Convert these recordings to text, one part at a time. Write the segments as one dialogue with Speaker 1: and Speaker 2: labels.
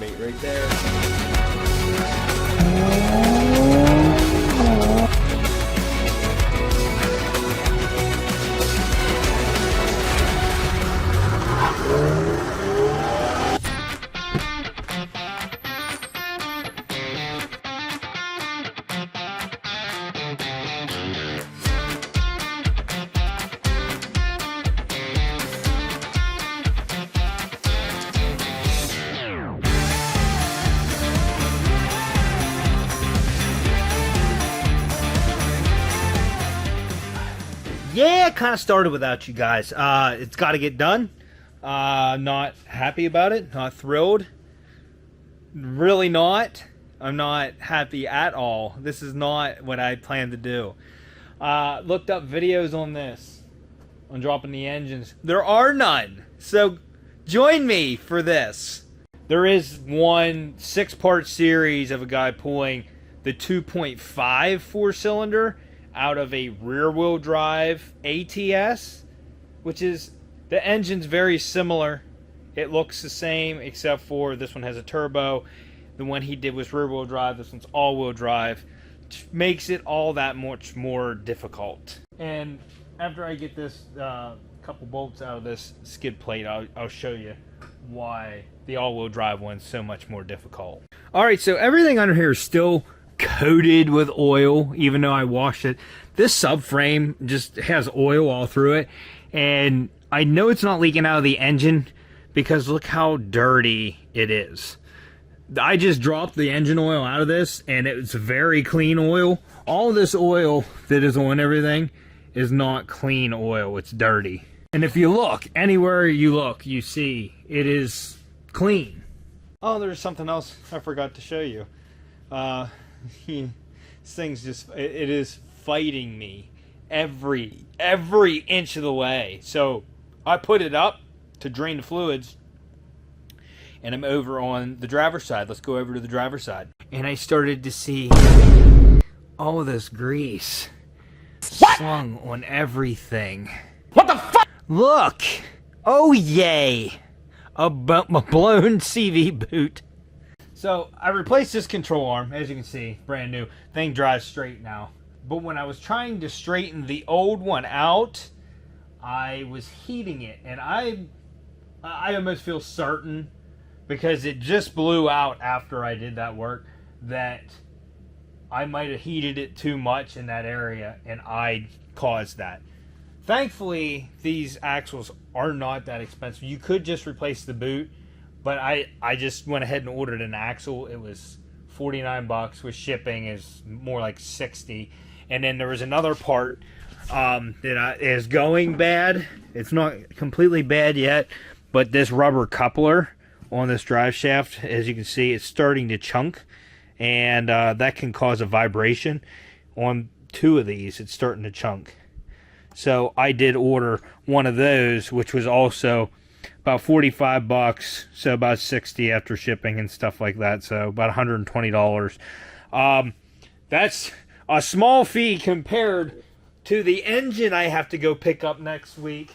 Speaker 1: bait right there. Yeah, kind of started without you guys. It's got to get done. Not happy about it. Not thrilled. Really not. I'm not happy at all. This is not what I planned to do. Looked up videos on this. On dropping the engines. There are none. So join me for this. There is one 6-part series of a guy pulling the 2.5 4-cylinder out of a rear-wheel drive ATS, which is, the engine's very similar. It looks the same, except for this one has a turbo. The one he did was rear-wheel drive. This one's all-wheel drive. Which makes it all that much more difficult. And after I get this couple bolts out of this skid plate, I'll show you why the all-wheel drive one's so much more difficult. Alright, so everything under here is still coated with oil, even though I washed it. This subframe just has oil all through it, and I know it's not leaking out of the engine because look how dirty it is. I just dropped the engine oil out of this, and it's very clean oil. All of this oil that is on everything is not clean oil. It's dirty. And if you look, anywhere you look, you see it is clean. Oh, there's something else I forgot to show you. This thing's just, it is fighting me every inch of the way. So I put it up to drain the fluids, and I'm over on the driver's side. Let's go over to the driver's side. And I started to see all this grease slung on everything. What the fuck? Look! Oh yay! A blown CV boot. So I replaced this control arm, as you can see, brand new. Thing drives straight now. But when I was trying to straighten the old one out, I was heating it, and I almost feel certain, because it just blew out after I did that work, that I might have heated it too much in that area, and I caused that. Thankfully, these axles are not that expensive. You could just replace the boot, but I just went ahead and ordered an axle. It was $49 with shipping, is more like 60. And then there was another part that is going bad. It's not completely bad yet, but this rubber coupler on this drive shaft, as you can see, it's starting to chunk, and that can cause a vibration. On 2 of these, it's starting to chunk. So I did order one of those, which was also about $45, so about 60 after shipping and stuff like that, so about $120. That's a small fee compared to the engine I have to go pick up next week.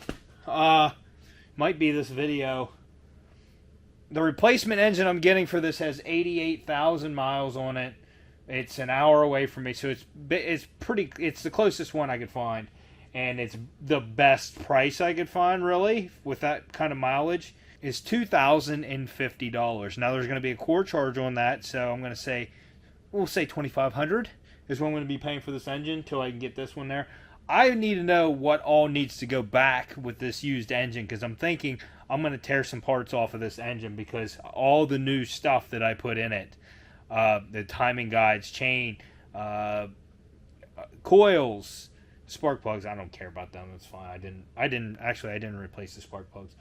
Speaker 1: Might be this video. The replacement engine I'm getting for this has 88,000 miles on it. It's an hour away from me, so it's the closest one I could find. And it's the best price I could find, really, with that kind of mileage, is $2,050. Now, there's going to be a core charge on that, so I'm going to say, we'll say $2,500 is what I'm going to be paying for this engine until I can get this one there. I need to know what all needs to go back with this used engine, because I'm thinking I'm going to tear some parts off of this engine, because all the new stuff that I put in it, the timing guides, chain, coils, spark plugs, I don't care about them. That's fine. I didn't replace the spark plugs.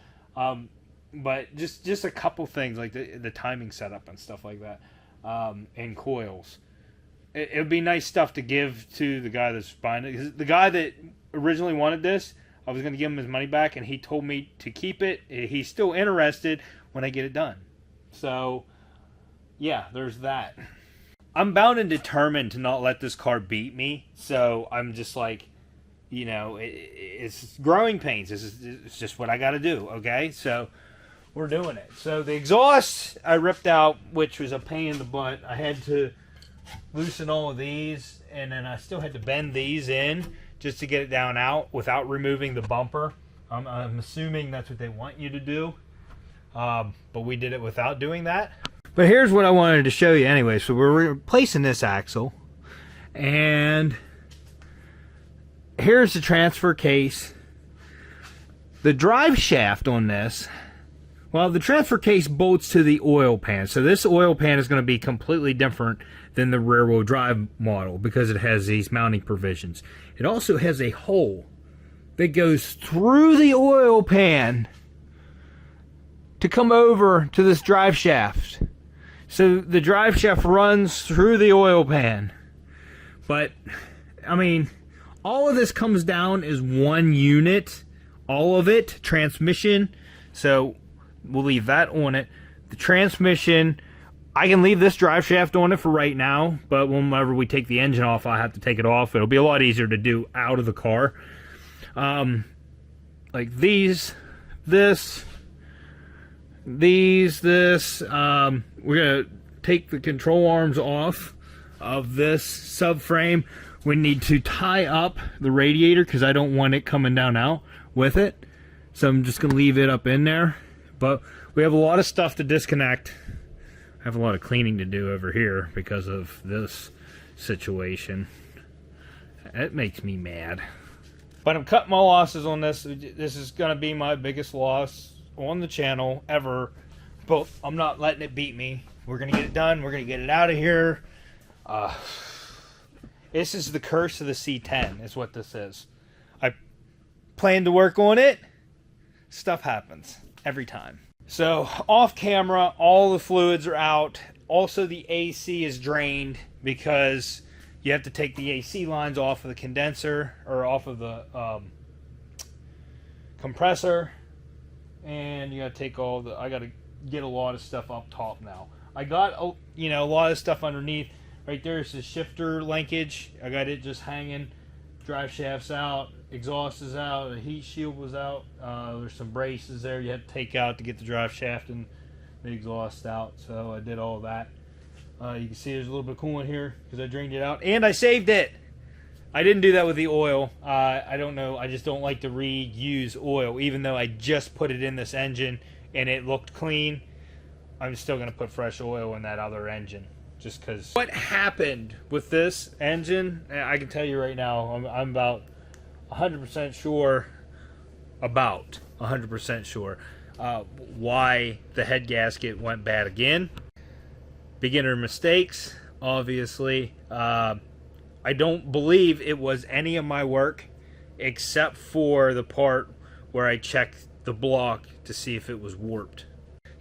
Speaker 1: But just a couple things like the timing setup and stuff like that, and coils. It would be nice stuff to give to the guy that's buying it. 'Cause the guy that originally wanted this, I was going to give him his money back, and he told me to keep it. He's still interested when I get it done. So, yeah, there's that. I'm bound and determined to not let this car beat me. So I'm just like, it's growing pains. It's just what I got to do, okay? So we're doing it. So the exhaust I ripped out, which was a pain in the butt. I had to loosen all of these, and then I still had to bend these in just to get it down out without removing the bumper. I'm assuming that's what they want you to do, but we did it without doing that. But here's what I wanted to show you anyway. So we're replacing this axle, and here's the transfer case. The drive shaft on this, well, the transfer case bolts to the oil pan. So this oil pan is going to be completely different than the rear wheel drive model because it has these mounting provisions. It also has a hole that goes through the oil pan to come over to this drive shaft. So the drive shaft runs through the oil pan. But, I mean, all of this comes down as one unit. All of it, transmission. So we'll leave that on it. The transmission, I can leave this drive shaft on it for right now, but whenever we take the engine off, I'll have to take it off. It'll be a lot easier to do out of the car. Like these, this. We're gonna take the control arms off of this subframe. We need to tie up the radiator because I don't want it coming down out with it. So I'm just gonna leave it up in there. But we have a lot of stuff to disconnect. I have a lot of cleaning to do over here because of this situation. It makes me mad. But I'm cutting my losses on this. This is gonna be my biggest loss on the channel ever, but I'm not letting it beat me. We're gonna get it done. We're gonna get it out of here. This is the curse of the C10 is what this is. I plan to work on it. Stuff happens every time. So off camera, all the fluids are out. Also the AC is drained because you have to take the AC lines off of the condenser or off of the compressor. And you gotta take all the, I gotta get a lot of stuff up top now. I got, a lot of stuff underneath. Right there's the shifter linkage. I got it just hanging. Drive shaft's out, exhaust is out, the heat shield was out. There's some braces there you had to take out to get the drive shaft and the exhaust out. So I did all that. You can see there's a little bit of coolant here because I drained it out. And I saved it! I didn't do that with the oil. I don't know. I just don't like to reuse oil. Even though I just put it in this engine and it looked clean, I'm still going to put fresh oil in that other engine. Just because. What happened with this engine, I can tell you right now, I'm about 100% sure, why the head gasket went bad again. Beginner mistakes, obviously. I don't believe it was any of my work except for the part where I checked the block to see if it was warped.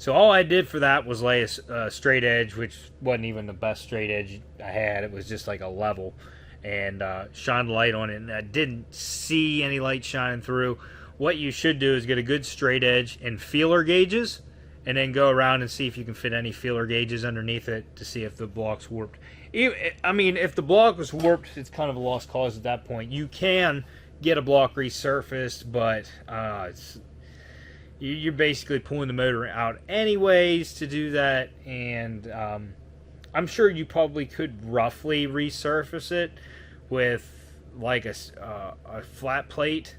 Speaker 1: So all I did for that was lay a straight edge, which wasn't even the best straight edge I had. It was just like a level, and shine light on it, and I didn't see any light shining through. What you should do is get a good straight edge and feeler gauges, and then go around and see if you can fit any feeler gauges underneath it to see if the block's warped. I mean, if the block was warped, it's kind of a lost cause at that point. You can get a block resurfaced, but you're basically pulling the motor out anyways to do that, and I'm sure you probably could roughly resurface it with like a flat plate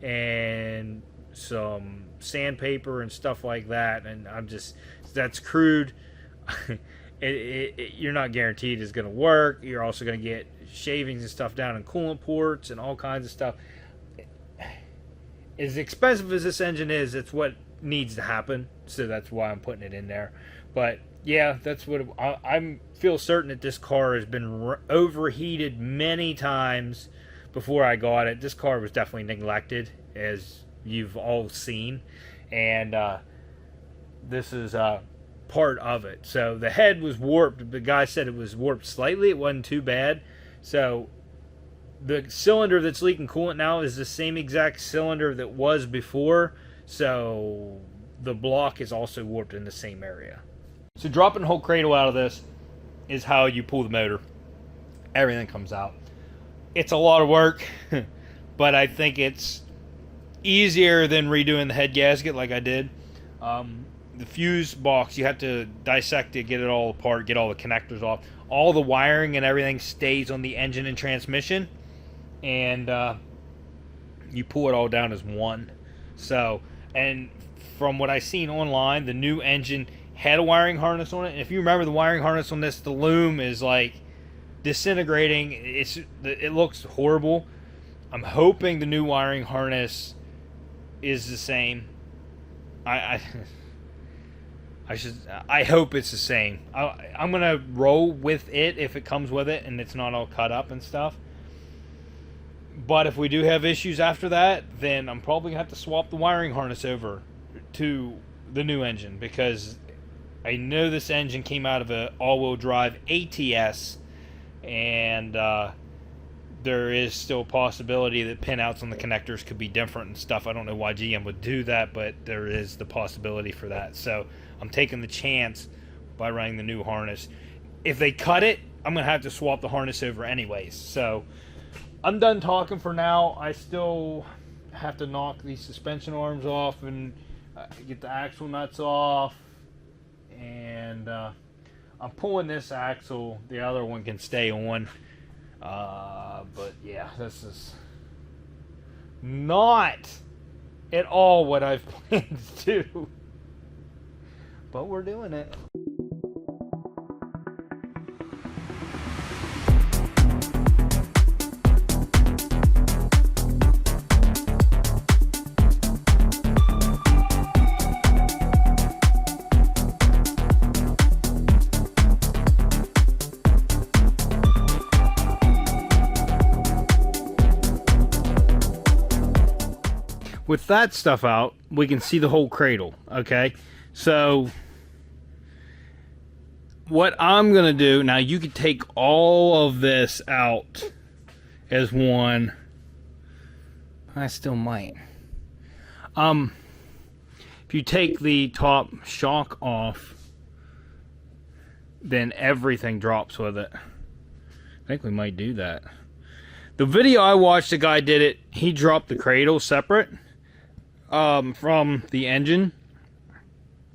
Speaker 1: and some sandpaper and stuff like that, and that's crude. You're not guaranteed it's going to work. You're also going to get shavings and stuff down in coolant ports and all kinds of stuff. As expensive as this engine is, it's what needs to happen, so that's why I'm putting it in there. But yeah, that's what I feel certain that this car has been overheated many times before I got it. This car was definitely neglected, as you've all seen, and this is part of it. So the head was warped. The guy said it was warped slightly. It wasn't too bad. So the cylinder that's leaking coolant now is the same exact cylinder that was before, so the block is also warped in the same area. So dropping the whole cradle out of this is how you pull the motor. Everything comes out. It's a lot of work, but I think it's easier than redoing the head gasket like I did. the fuse box, you have to dissect it, get it all apart, get all the connectors off. All the wiring and everything stays on the engine and transmission, and you pull it all down as one. So, and from what I've seen online, the new engine had a wiring harness on it. And if you remember, the wiring harness on this, the loom is like disintegrating. It looks horrible. I'm hoping the new wiring harness is the same. I hope it's the same. I'm gonna roll with it if it comes with it and it's not all cut up and stuff. But if we do have issues after that, then I'm probably gonna have to swap the wiring harness over to the new engine, because I know this engine came out of an all-wheel drive ATS, and there is still a possibility that pinouts on the connectors could be different and stuff. I don't know why GM would do that, but there is the possibility for that. So I'm taking the chance by running the new harness. If they cut it, I'm going to have to swap the harness over anyways. So I'm done talking for now. I still have to knock these suspension arms off and get the axle nuts off. And I'm pulling this axle. The other one can stay on. But yeah, this is not at all what I've planned to do. But we're doing it. With that stuff out, we can see the whole cradle, okay? So what I'm going to do, now you could take all of this out as one. I still might. If you take the top shock off, then everything drops with it. I think we might do that. The video I watched, the guy did it. He dropped the cradle separate from the engine.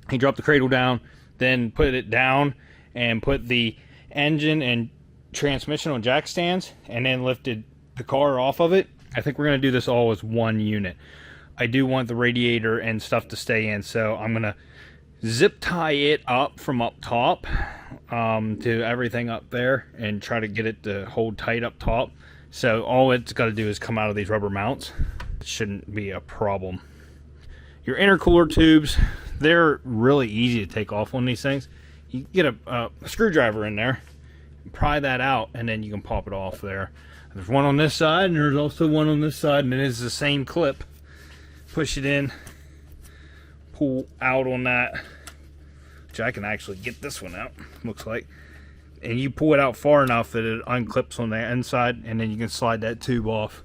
Speaker 1: He dropped the cradle down, then put it down and put the engine and transmission on jack stands, and then lifted the car off of it. I think we're going to do this all as one unit. I do want the radiator and stuff to stay in, so I'm going to zip tie it up from up top to everything up there and try to get it to hold tight up top. So all it's got to do is come out of these rubber mounts. It shouldn't be a problem. Your intercooler tubes, they're really easy to take off on these things. You get a screwdriver in there, pry that out, and then you can pop it off there. There's one on this side, and there's also one on this side, and it is the same clip. Push it in, pull out on that, which I can actually get this one out, looks like. And you pull it out far enough that it unclips on the inside, and then you can slide that tube off.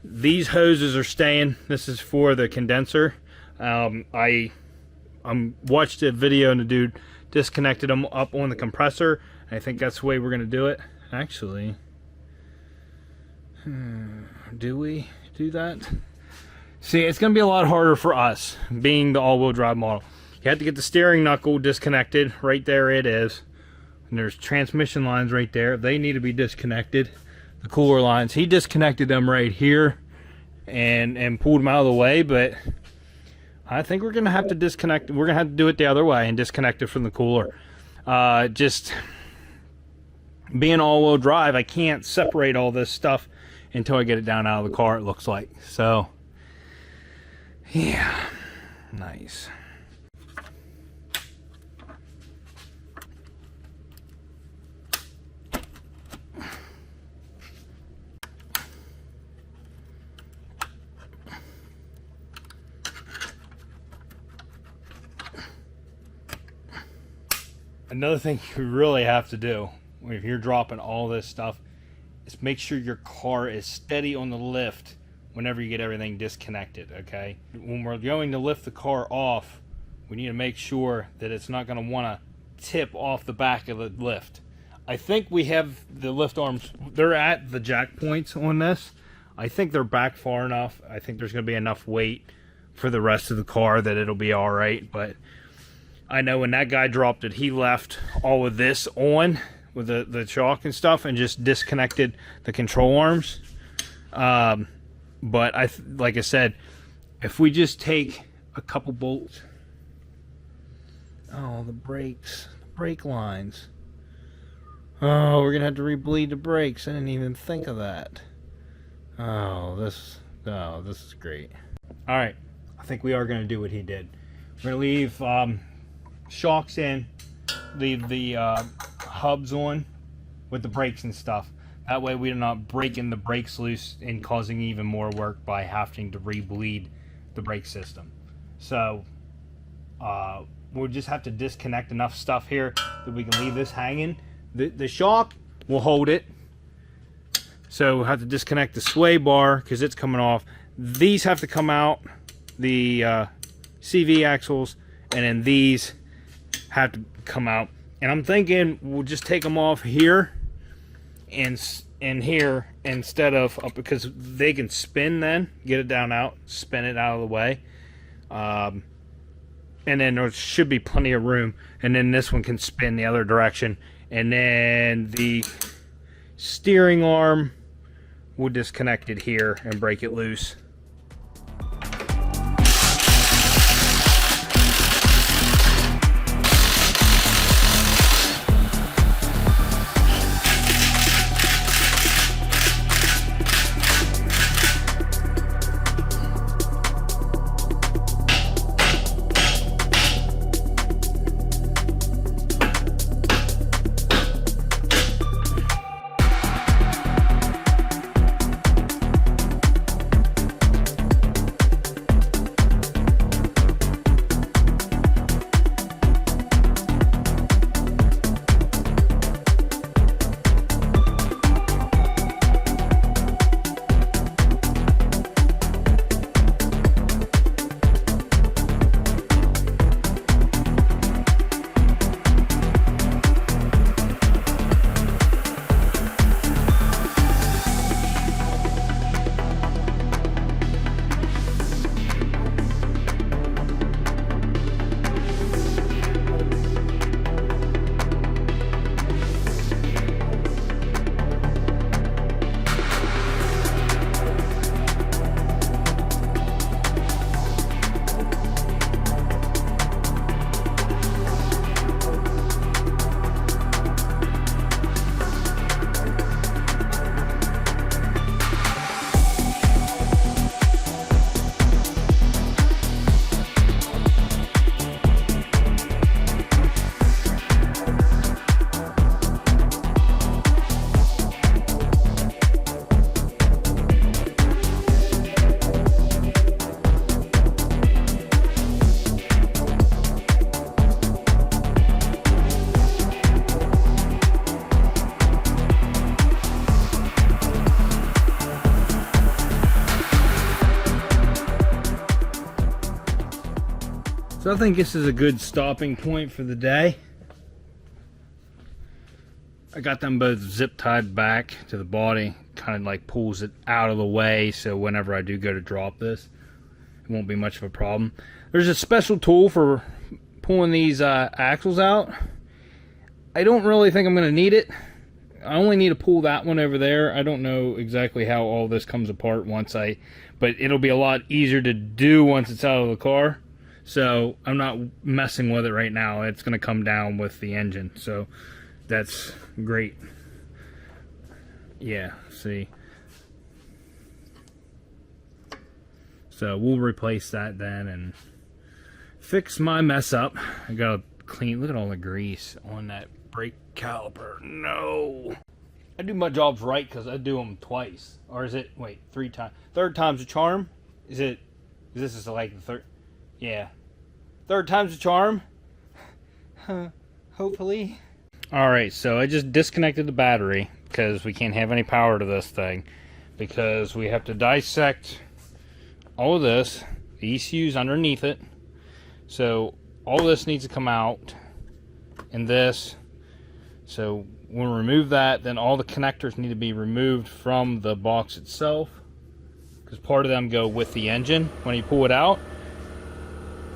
Speaker 1: These hoses are staying. This is for the condenser. I watched a video and the dude disconnected them up on the compressor. I think that's the way we're going to do it. Actually, do we do that? See, it's going to be a lot harder for us, being the all-wheel drive model. You have to get the steering knuckle disconnected. Right there it is. And there's transmission lines right there. They need to be disconnected. The cooler lines, he disconnected them right here and pulled them out of the way, but I think we're going to have to disconnect. We're going to have to do it the other way and disconnect it from the cooler. Just being all-wheel drive, I can't separate all this stuff until I get it down out of the car, it looks like. So, yeah, nice. Another thing you really have to do if you're dropping all this stuff is make sure your car is steady on the lift whenever you get everything disconnected, okay? When we're going to lift the car off, we need to make sure that it's not going to want to tip off the back of the lift. I think we have the lift arms, they're at the jack points on this. I think they're back far enough. I think there's going to be enough weight for the rest of the car that it'll be all right, but I know when that guy dropped it, he left all of this on with the shock and stuff and just disconnected the control arms. But like I said, if we just take a couple bolts. Oh, the brakes, the brake lines. Oh, we're gonna have to rebleed the brakes. I didn't even think of that. Oh, this is great. All right, I think we are gonna do what he did. We're gonna leave shocks in, leave the hubs on with the brakes and stuff. That way we're not breaking the brakes loose and causing even more work by having to rebleed the brake system. So we'll just have to disconnect enough stuff here that we can leave this hanging. The shock will hold it. So we'll have to disconnect the sway bar because it's coming off. These have to come out, the CV axles, and then these have to come out. And I'm thinking we'll just take them off here and here instead of up, because they can spin then, get it down out, spin it out of the way. And then there should be plenty of room. And then this one can spin the other direction. And then the steering arm, we'll disconnect it here and break it loose. So I think this is a good stopping point for the day. I got them both zip tied back to the body, kind of like pulls it out of the way, so whenever I do go to drop this, it won't be much of a problem. There's a special tool for pulling these axles out. I don't really think I'm going to need it. I only need to pull that one over there. I don't know exactly how all this comes apart but it'll be a lot easier to do once it's out of the car. So I'm not messing with it right now. It's going to come down with the engine. So that's great. Yeah, see. So we'll replace that then and fix my mess up. I got to clean. Look at all the grease on that brake caliper. No. I do my jobs right because I do them twice. Or is it, wait, 3 times? Third time's a charm? Is this like the third? Yeah. Third time's a charm. Hopefully. Alright, so I just disconnected the battery because we can't have any power to this thing. Because we have to dissect all of this. The ECU's underneath it. So all this needs to come out. And this. So we'll remove that. Then all the connectors need to be removed from the box itself. Because part of them go with the engine when you pull it out.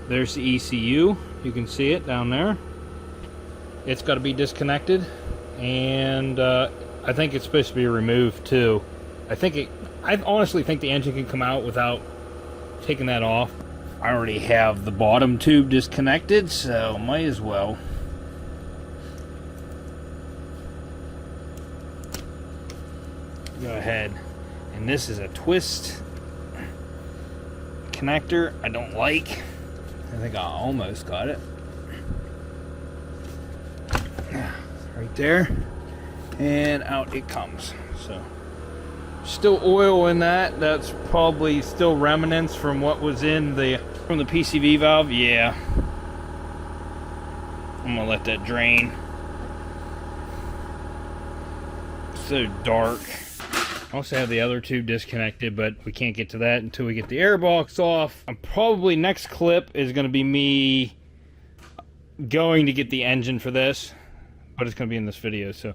Speaker 1: There's the ECU. You can see it down there. It's got to be disconnected, and I think it's supposed to be removed too. I honestly think the engine can come out without taking that off. I already have the bottom tube disconnected, so might as well. Go ahead. And this is a twist connector I don't like. I think I almost got it. Right there. And out it comes. So still oil in that. That's probably still remnants from what was in from the PCV valve. Yeah. I'm gonna let that drain. So dark. I also have the other tube disconnected, but we can't get to that until we get the airbox off. Probably next clip is going to be me going to get the engine for this, but it's going to be in this video. So,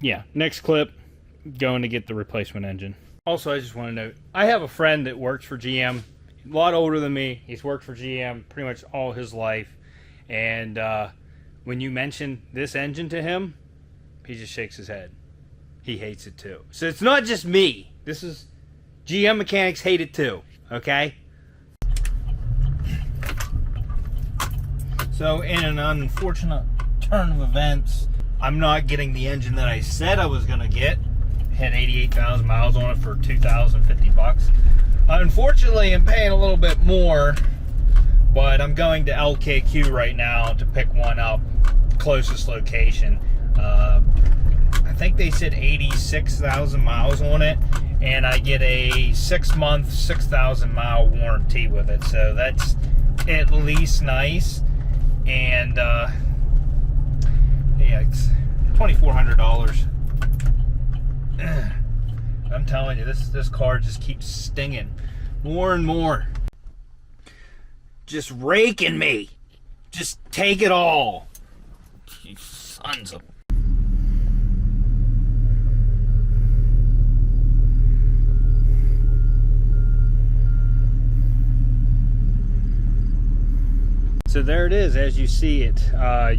Speaker 1: yeah, next clip, going to get the replacement engine. Also, I just want to note, I have a friend that works for GM, a lot older than me. He's worked for GM pretty much all his life. And when you mention this engine to him, he just shakes his head. He hates it too. So it's not just me. This is GM mechanics hate it too. Okay? So in an unfortunate turn of events, I'm not getting the engine that I said I was gonna get. Had 88,000 miles on it for $2,050. Unfortunately, I'm paying a little bit more, but I'm going to LKQ right now to pick one up, closest location. I think they said 86,000 miles on it, and I get a 6-month, 6,000 mile warranty with it. So that's at least nice. And yeah, it's $2,400. I'm telling you, this car just keeps stinging more and more. Just raking me. Just take it all. You sons of... So there it is, as you see it.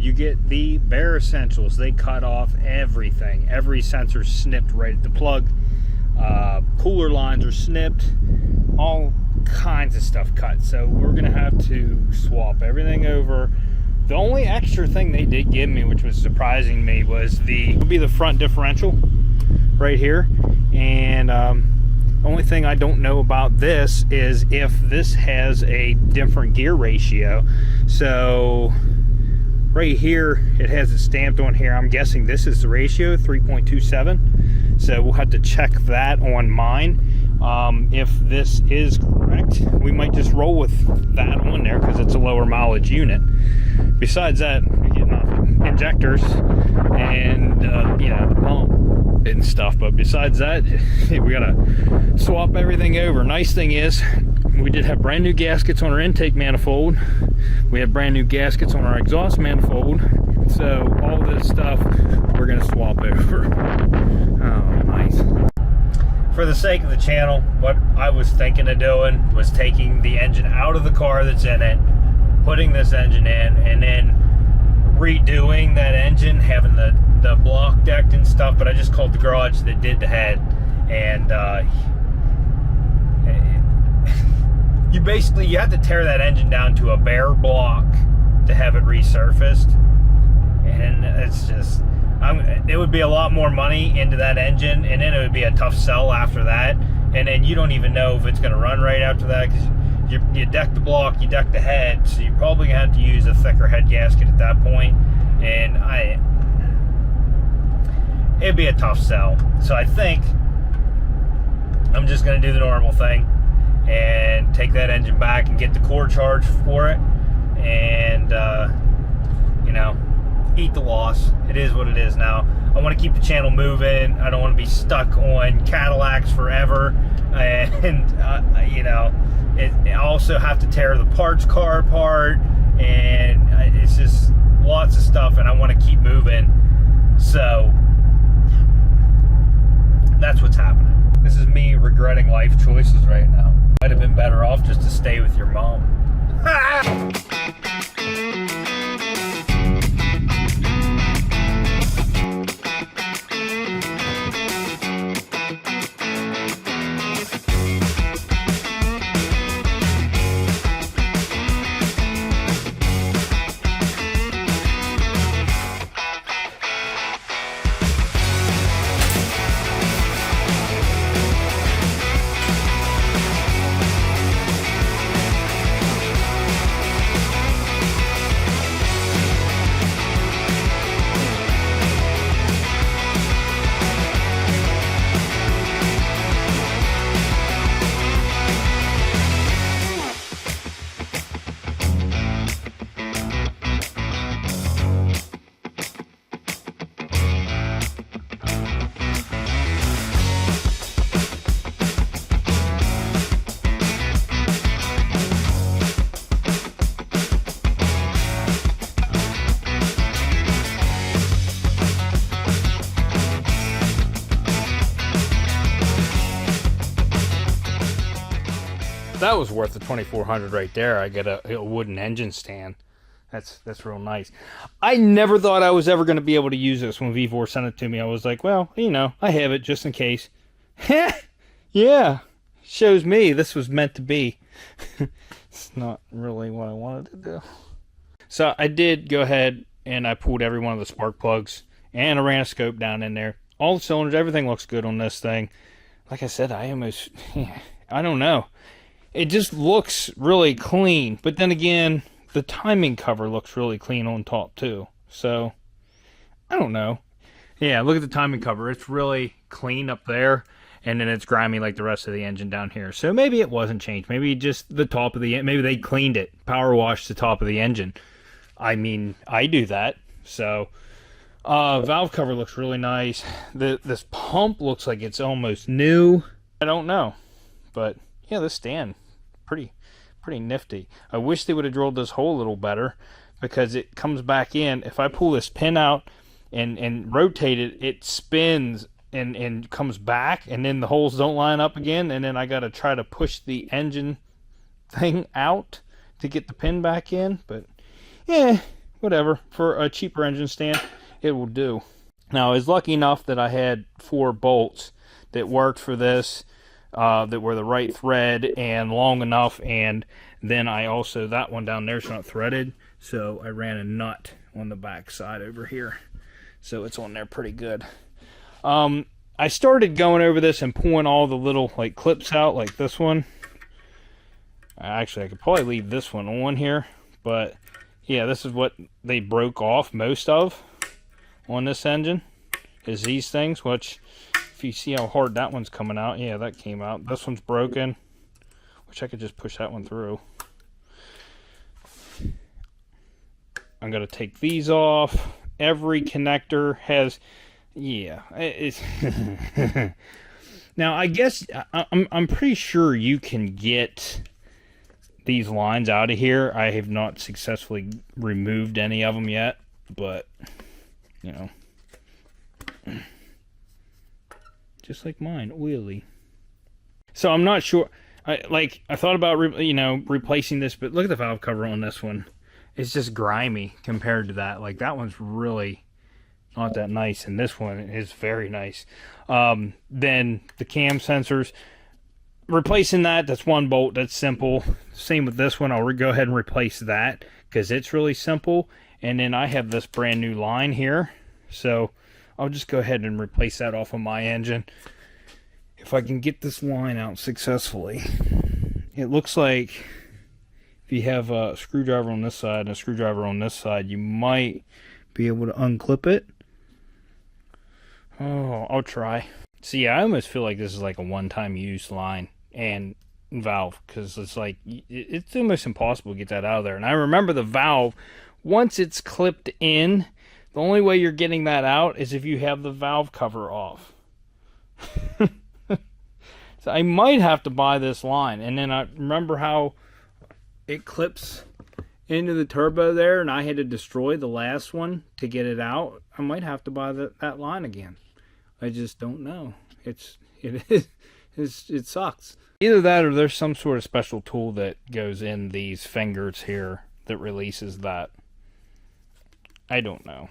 Speaker 1: You get the bare essentials. They cut off everything. Every sensor snipped right at the plug. Cooler lines are snipped. All kinds of stuff cut. So we're gonna have to swap everything over. The only extra thing they did give me, which was surprising me, was the front differential right here. And only thing I don't know about this is if this has a different gear ratio. So right here, it has it stamped on here. I'm guessing this is the ratio, 3.27. So we'll have to check that on mine. If this is correct, we might just roll with that on there because it's a lower mileage unit. Besides that, we're getting off injectors and you know, the pump and stuff. But besides that, we gotta swap everything over. Nice thing is, we did have brand new gaskets on our intake manifold. We have brand new gaskets on our exhaust manifold. So all this stuff we're gonna swap over. Oh, nice. For the sake of the channel, what I was thinking of doing was taking the engine out of the car that's in it, putting this engine in, and then redoing that engine, having the block decked and stuff. But I just called the garage that did the head, and you have to tear that engine down to a bare block to have it resurfaced. And it's just, it would be a lot more money into that engine, and then it would be a tough sell after that. And then you don't even know if it's going to run right after that, because you deck the block, you deck the head, so you're probably going to have to use a thicker head gasket at that point. And it'd be a tough sell. So I think I'm just going to do the normal thing and take that engine back and get the core charge for it, and you know, eat the loss. It is what it is now. I want to keep the channel moving. I don't want to be stuck on Cadillacs forever, and you know, I also have to tear the parts car apart, and it's just lots of stuff, and I want to keep moving. So that's what's happening. This is me regretting life choices right now. Might have been better off just to stay with your mom. That was worth the $2,400 right there. I get a wooden engine stand. That's real nice. I never thought I was ever going to be able to use this when V4 sent it to me. I was like, well, you know, I have it just in case. Yeah, shows me this was meant to be. It's not really what I wanted to do. So I did go ahead and I pulled every one of the spark plugs and I ran a scope down in there. All the cylinders, everything looks good on this thing. Like I said, I don't know. It just looks really clean. But then again, the timing cover looks really clean on top too. So, I don't know. Yeah, look at the timing cover. It's really clean up there. And then it's grimy like the rest of the engine down here. So maybe it wasn't changed. Maybe just the top of the... Maybe they cleaned it. Power washed the top of the engine. I mean, I do that. So, valve cover looks really nice. This pump looks like it's almost new. I don't know. But, yeah, this stand, pretty nifty. I wish they would have drilled this hole a little better. Because it comes back in. If I pull this pin out and rotate it, it spins... And comes back, and then the holes don't line up again, and then I gotta try to push the engine thing out to get the pin back in. But yeah, whatever. For a cheaper engine stand, it will do. Now I was lucky enough that I had 4 bolts that worked for this, that were the right thread and long enough, and then I also, that one down there's not threaded, so I ran a nut on the back side over here, so it's on there pretty good. I started going over this and pulling all the little like clips out, like this one. Actually, I could probably leave this one on here, but yeah, this is what they broke off most of on this engine, is these things, which if you see how hard that one's coming out, yeah, that came out. This one's broken, which I could just push that one through. I'm going to take these off. Every connector has... Yeah, it's now I guess I'm pretty sure you can get these lines out of here. I have not successfully removed any of them yet, but you know, just like mine, oily. So I'm not sure. I thought about replacing this, but look at the valve cover on this one. It's just grimy compared to that. Like that one's really not that nice, and this one is very nice. Then the cam sensors, replacing that's 1 bolt. That's simple. Same with this one. I'll go ahead and replace that because it's really simple. And then I have this brand new line here, so I'll just go ahead and replace that off of my engine if I can get this line out successfully. It looks like if you have a screwdriver on this side and a screwdriver on this side, you might be able to unclip it. Oh, I'll try. See, I almost feel like this is like a one-time use line and valve, because it's like, it's almost impossible to get that out of there. And I remember the valve, once it's clipped in, the only way you're getting that out is if you have the valve cover off. So I might have to buy this line. And then I remember how it clips into the turbo there, and I had to destroy the last one to get it out. I might have to buy that line again. I just don't know. It sucks. Either that or there's some sort of special tool that goes in these fingers here that releases that. I don't know.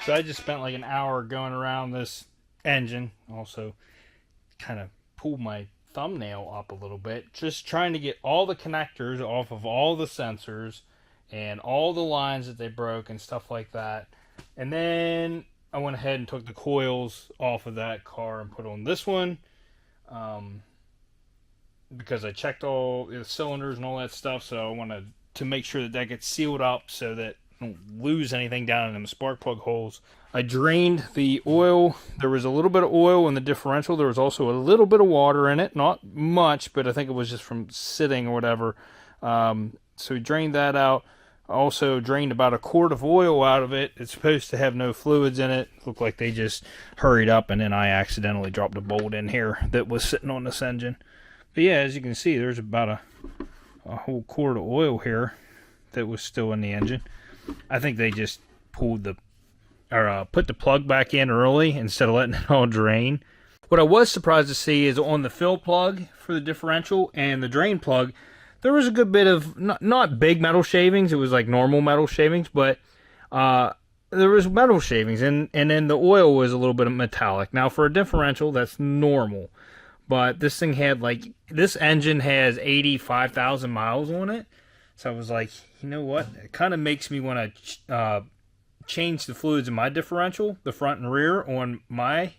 Speaker 1: So I just spent like an hour going around this engine. Also kind of pulled my thumbnail up a little bit, just trying to get all the connectors off of all the sensors and all the lines that they broke and stuff like that. And then I went ahead and took the coils off of that car and put on this one, because I checked all the cylinders and all that stuff, so I wanted to make sure that gets sealed up so that I don't lose anything down in them spark plug holes. I drained the oil. There was a little bit of oil in the differential. There was also a little bit of water in it. Not much, but I think it was just from sitting or whatever. So we drained that out. I also drained about a quart of oil out of it. It's supposed to have no fluids in it. Looked like they just hurried up, and then I accidentally dropped a bolt in here that was sitting on this engine. But yeah, as you can see, there's about a whole quart of oil here that was still in the engine. I think they just pulled the, or put the plug back in early instead of letting it all drain. What I was surprised to see is on the fill plug for the differential and the drain plug, there was a good bit of, not big metal shavings, it was like normal metal shavings, but there was metal shavings, and then the oil was a little bit of metallic. Now for a differential, that's normal. But this thing had like, this engine has 85,000 miles on it. So I was like, you know what? It kind of makes me want to change the fluids in my differential, the front and rear on my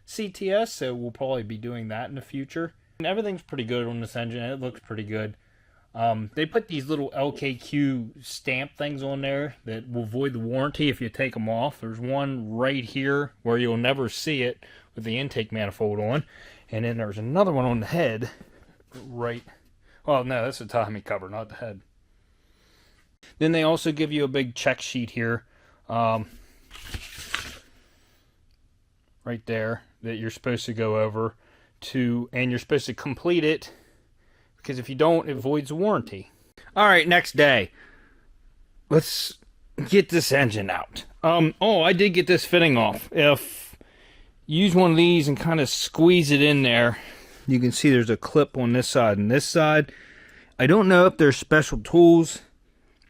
Speaker 1: CTS. So we'll probably be doing that in the future. And everything's pretty good on this engine. It looks pretty good. They put these little LKQ stamp things on there that will void the warranty if you take them off. There's one right here where you'll never see it with the intake manifold on. And then there's another one on the head, right. Well, no, that's the Tommy cover, not the head. Then they also give you a big check sheet here, right there, that you're supposed to go over to, and you're supposed to complete it, because if you don't, it voids the warranty. All right, next day. Let's get this engine out. Oh, I did get this fitting off. If use one of these and kind of squeeze it in there, you can see there's a clip on this side and this side. I don't know if there's special tools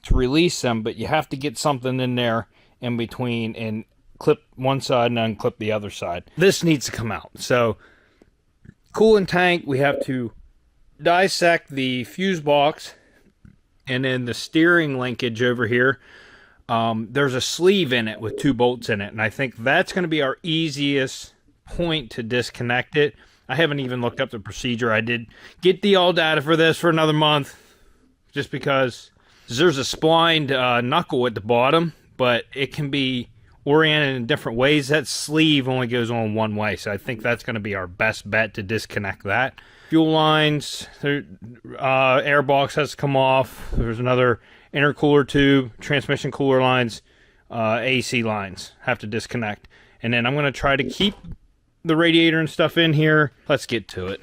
Speaker 1: to release them, but you have to get something in there in between and clip one side and unclip the other side. This needs to come out. So coolant tank, we have to dissect the fuse box, and then the steering linkage over here. There's a sleeve in it with 2 bolts in it, and I think that's going to be our easiest point to disconnect it. I haven't even looked up the procedure. I did get the all data for this for another month, just because there's a splined knuckle at the bottom, but it can be oriented in different ways. That sleeve only goes on one way, so I think that's going to be our best bet to disconnect that. Fuel lines, air box has to come off. There's another intercooler tube, transmission cooler lines, AC lines have to disconnect. And then I'm going to try to keep the radiator and stuff in here. Let's get to it.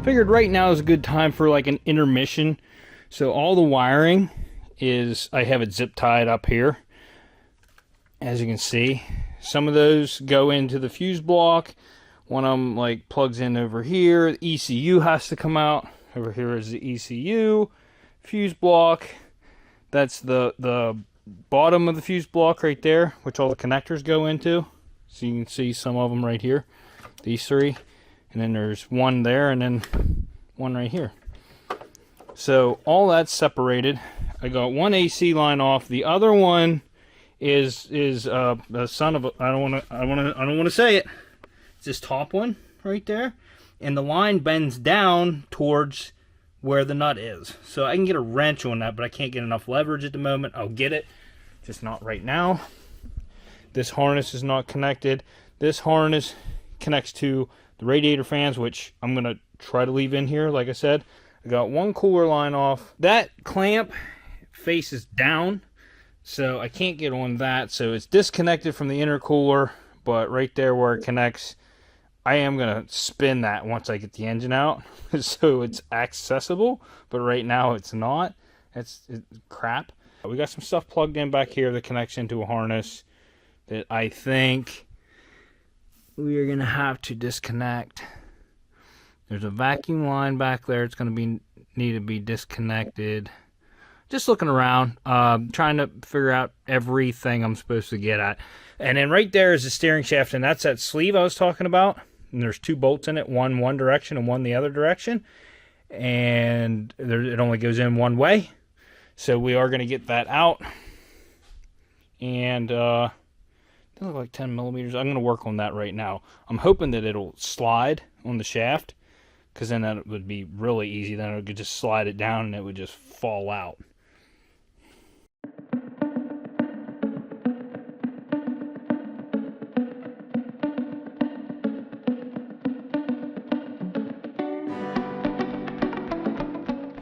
Speaker 1: Figured right now is a good time for like an intermission. So all the wiring is, I have it zip tied up here. As you can see, some of those go into the fuse block, One of them like plugs in over here. The ECU has to come out. Over here is the ECU. Fuse block. That's the bottom of the fuse block right there, which all the connectors go into. So you can see some of them right here. These three. And then there's one there and then one right here. So all that's separated. I got one AC line off. The other one is a son of a, I don't want to say it. It's this top one right there, and the line bends down towards where the nut is. So I can get a wrench on that, but I can't get enough leverage at the moment. I'll get it, just not right now. This harness is not connected. This harness connects to the radiator fans, which I'm gonna try to leave in here. Like I said, I got one cooler line off. That clamp faces down, so I can't get on that. So it's disconnected from the intercooler, but right there where it connects, I am gonna spin that once I get the engine out, so it's accessible. But right now it's not. It's crap. We got some stuff plugged in back here that connects into a harness that I think we are gonna have to disconnect. There's a vacuum line back there. It's gonna need to be disconnected. Just looking around, trying to figure out everything I'm supposed to get at. And then right there is the steering shaft, and that's that sleeve I was talking about. And there's two bolts in it, one direction and one the other direction. And it only goes in one way. So we are going to get that out. And it doesn't look like 10 millimeters. I'm going to work on that right now. I'm hoping that it'll slide on the shaft, because then that would be really easy. Then I could just slide it down and it would just fall out.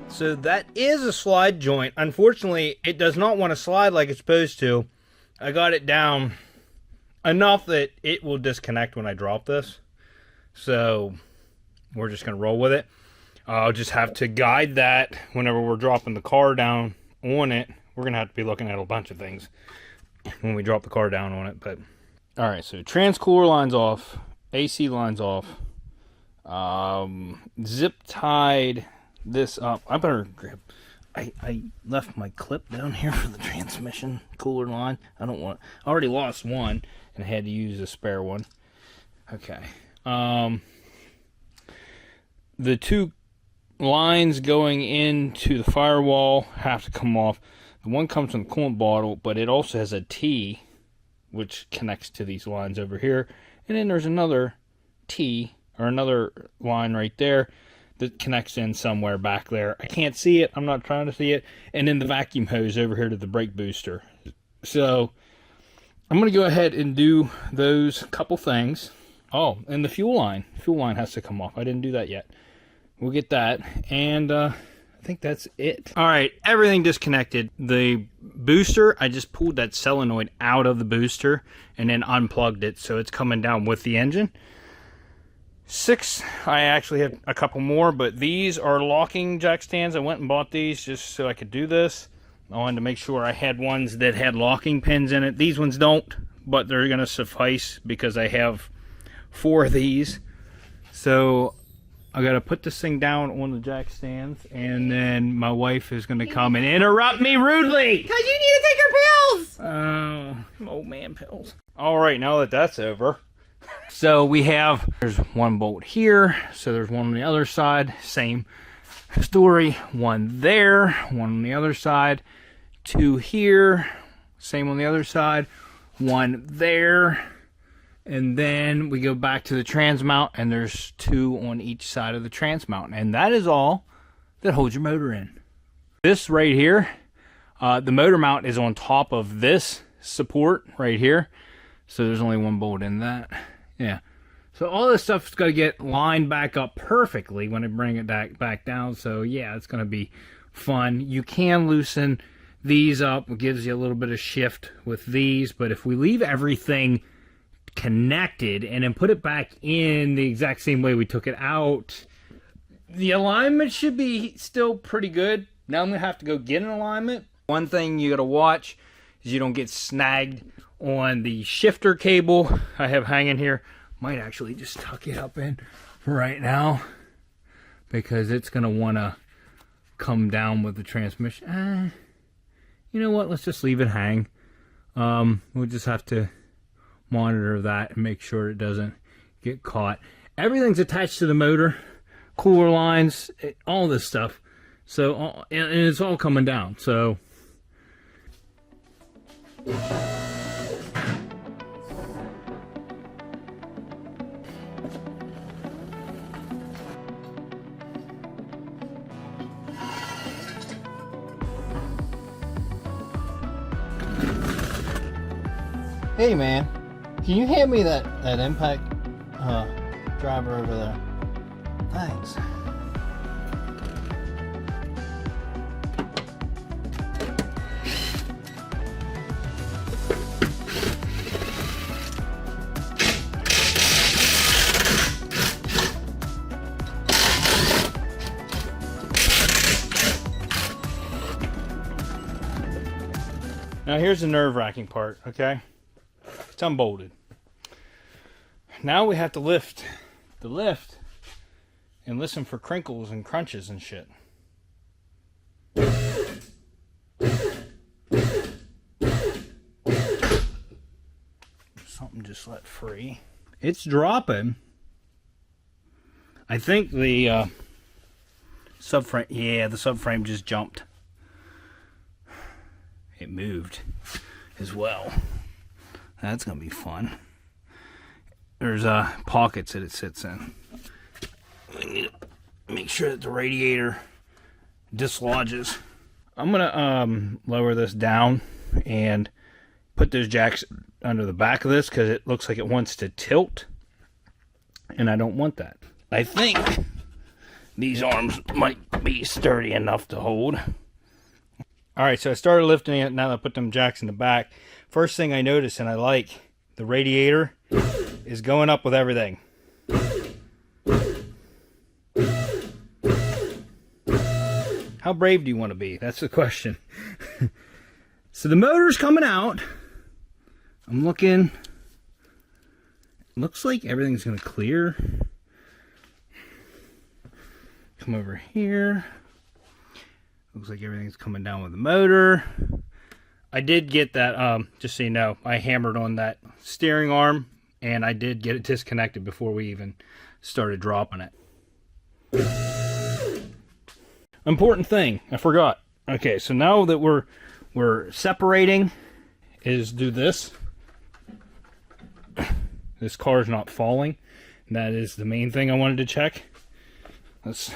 Speaker 1: So that is a slide joint. Unfortunately, it does not want to slide like it's supposed to. I got it down enough that it will disconnect when I drop this. So we're just going to roll with it. I'll just have to guide that whenever we're dropping the car down on it. We're going to have to be looking at a bunch of things when we drop the car down on it. But all right, so transcooler line's off. AC line's off. Zip tied this up. I better grab. I left my clip down here for the transmission cooler line. I already lost one and had to use a spare one. Okay. The two lines going into the firewall have to come off. The one comes from the coolant bottle, but it also has a T which connects to these lines over here. And then there's another T, or another line right there, that connects in somewhere back there. I can't see it. I'm not trying to see it. And then the vacuum hose over here to the brake booster. So I'm going to go ahead and do those couple things. Oh, and the fuel line. Fuel line has to come off. I didn't do that yet. We'll get that. And I think that's it. All right, everything disconnected. The booster, I just pulled that solenoid out of the booster and then unplugged it, so it's coming down with the engine. 6, I actually have a couple more, but these are locking jack stands. I went and bought these just so I could do this. I wanted to make sure I had ones that had locking pins in it. These ones don't, but they're going to suffice because I have 4 of these. So I got to put this thing down on the jack stands, and then my wife is going to come and interrupt me rudely.
Speaker 2: Because you need to take your pills!
Speaker 1: Old man pills. All right, now that that's over. So we have, there's one bolt here, so there's one on the other side, same story. One there, one on the other side, 2 here, same on the other side, 1 there, and then we go back to the trans mount, and there's 2 on each side of the trans mount, and that is all that holds your motor in. This right here, the motor mount is on top of this support right here, so there's only 1 bolt in that. Yeah, so all this stuff's got to get lined back up perfectly when I bring it back down. So yeah, it's going to be fun. You can loosen these up. It gives you a little bit of shift with these. But if we leave everything connected and then put it back in the exact same way we took it out, the alignment should be still pretty good. Now I'm going to have to go get an alignment. One thing you got to watch is you don't get snagged on the shifter cable I have hanging here. Might actually just tuck it up in right now because it's going to want to come down with the transmission. You know what? Let's just leave it hang. We'll just have to monitor that and make sure it doesn't get caught. Everything's attached to the motor, cooler lines, all this stuff. So, and it's all coming down. So,
Speaker 3: hey man, can you hand me that impact driver over there? Thanks.
Speaker 1: now here's the nerve-wracking part, okay? It's unbolted. Now we have to lift the lift and listen for crinkles and crunches and shit. Something just let free. It's dropping. I think the subframe, yeah, the subframe just jumped. It moved as well. That's gonna be fun. There's pockets that it sits in. We need to make sure that the radiator dislodges. I'm gonna lower this down and put those jacks under the back of this because it looks like it wants to tilt, and I don't want that. I think these arms might be sturdy enough to hold. All right, so I started lifting it. Now that I put them jacks in the back, first thing I noticed, and I like, the radiator is going up with everything. How brave do you want to be? That's the question. So the motor's coming out. I'm looking. Looks like everything's going to clear. Come over here. Looks like everything's coming down with the motor. I did get that, just so you know, I hammered on that steering arm, and I did get it disconnected before we even started dropping it. Important thing, I forgot. Okay, so now that we're separating, is do this. This car's not falling. That is the main thing I wanted to check. Let's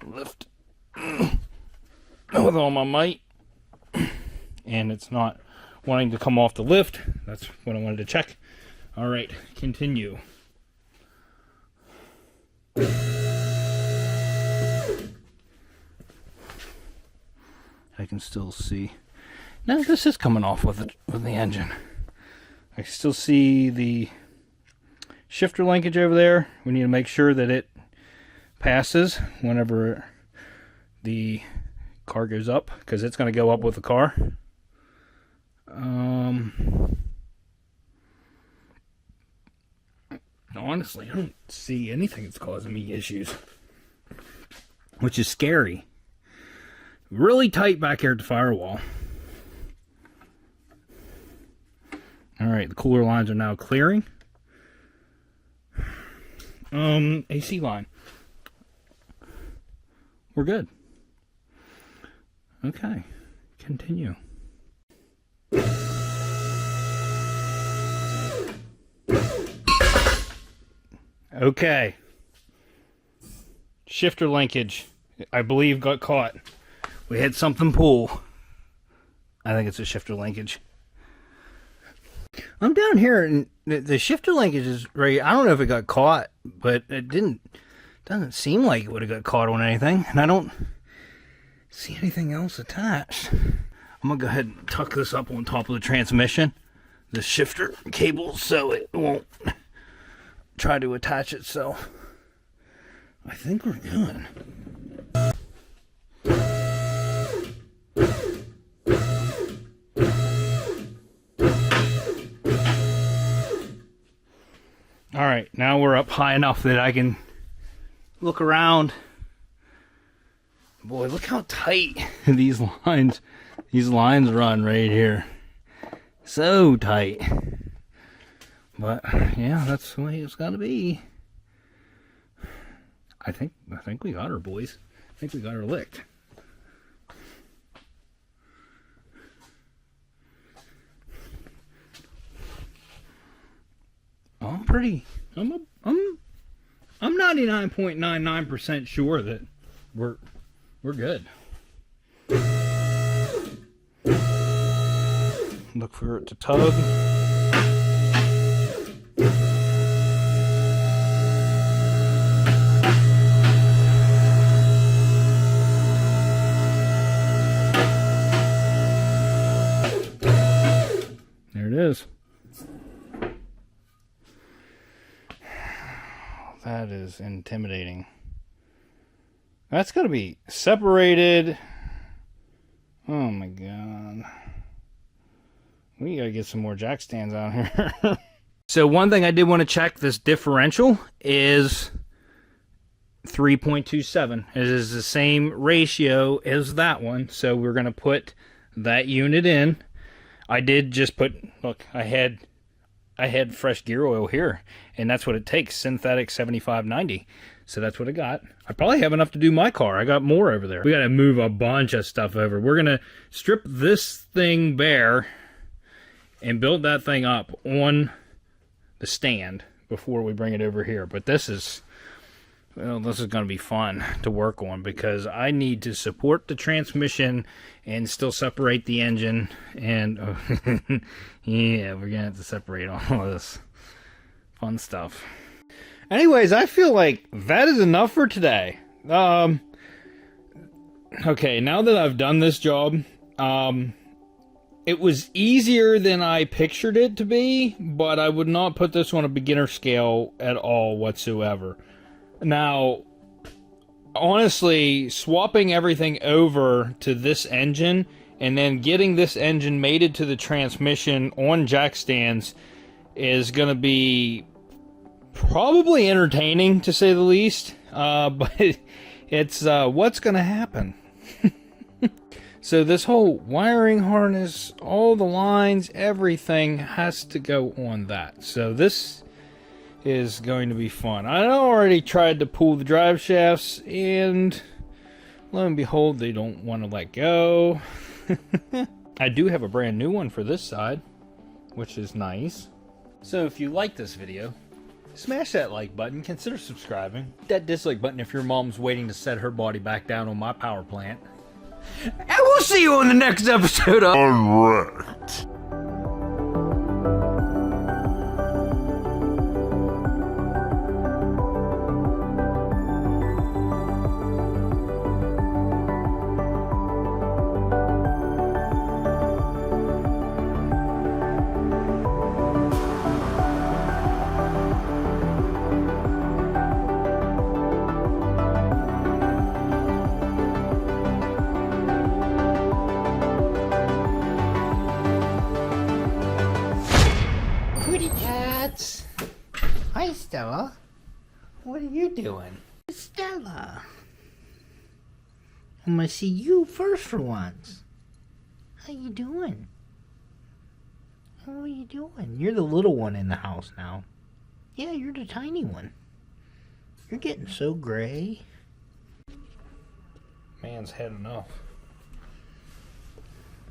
Speaker 1: lift with all my might. And it's not wanting to come off the lift. That's what I wanted to check. All right, continue. I can still see. No, this is coming off with the engine. I still see the shifter linkage over there. We need to make sure that it passes whenever the car goes up, because it's going to go up with the car. Honestly, I don't see anything that's causing me issues, which is scary. Really tight back here at the firewall. Alright, the cooler lines are now clearing. AC line. We're good. Okay, continue. Okay. Shifter linkage, I believe, got caught. We had something pull. I think it's a shifter linkage. I'm down here, and the shifter linkage is right. I don't know if it got caught, but it doesn't seem like it would have got caught on anything, and I don't see anything else attached. I'm gonna go ahead and tuck this up on top of the transmission, the shifter cable, so it won't try to attach itself. I think we're good. All right, now we're up high enough that I can look around. Boy, look how tight these lines run right here. So tight. But yeah, that's the way it's got to be. I think we got her, boys. I think we got her licked. I'm 99.99% sure that we're good. Look for it to tug. There it is. That is intimidating. That's got to be separated. Oh my god. We gotta get some more jack stands out here. So one thing I did want to check, this differential is 3.27. It is the same ratio as that one. So we're going to put that unit in. I did just put, look, I had fresh gear oil here, and that's what it takes, synthetic 7590. So that's what I got. I probably have enough to do my car. I got more over there. We got to move a bunch of stuff over. We're going to strip this thing bare and build that thing up on the stand before we bring it over here. But this is, well, this is going to be fun to work on because I need to support the transmission and still separate the engine. And yeah, we're going to have to separate all of this fun stuff. Anyways, I feel like that is enough for today. Okay, now that I've done this job, it was easier than I pictured it to be, but I would not put this on a beginner scale at all whatsoever. Now, honestly, swapping everything over to this engine and then getting this engine mated to the transmission on jack stands is going to be probably entertaining, to say the least. But it's what's going to happen. So this whole wiring harness, all the lines, everything has to go on that. So this is going to be fun. I already tried to pull the drive shafts, and lo and behold, they don't want to let go. I do have a brand new one for this side, which is nice. So if you like this video, smash that like button, consider subscribing. Hit that dislike button if your mom's waiting to set her body back down on my power plant. And we'll see you on the next episode of Unwrecked.
Speaker 3: Hi, Stella. What are you doing? Stella. I'm gonna see you first for once. How you doing? How are you doing? You're the little one in the house now. Yeah, you're the tiny one. You're getting so gray.
Speaker 1: Man's had enough.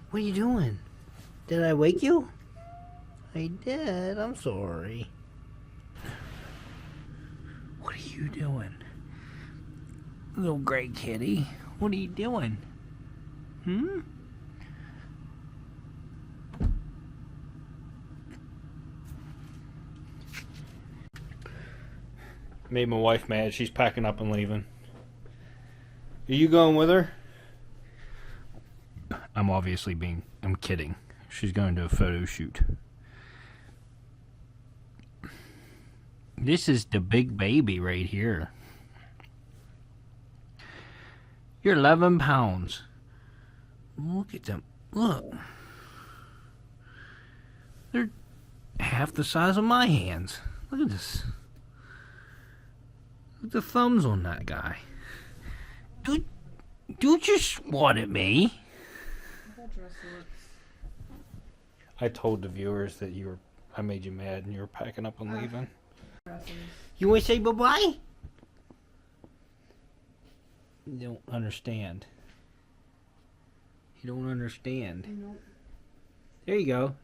Speaker 3: What are you doing? Did I wake you? I did. I'm sorry. What are you doing? Little gray kitty. What are you doing?
Speaker 1: Made my wife mad. She's packing up and leaving. Are you going with her? I'm kidding. She's going to a photo shoot. This is the big baby right here. You're 11 pounds. Look at them. Look. They're half the size of my hands. Look Look at this. Look at the thumbs on that guy. Dude just swat at me. I told the viewers that I made you mad and you were packing up and leaving. You want to say bye-bye? You don't understand. You don't understand.
Speaker 2: Nope.
Speaker 1: There you go.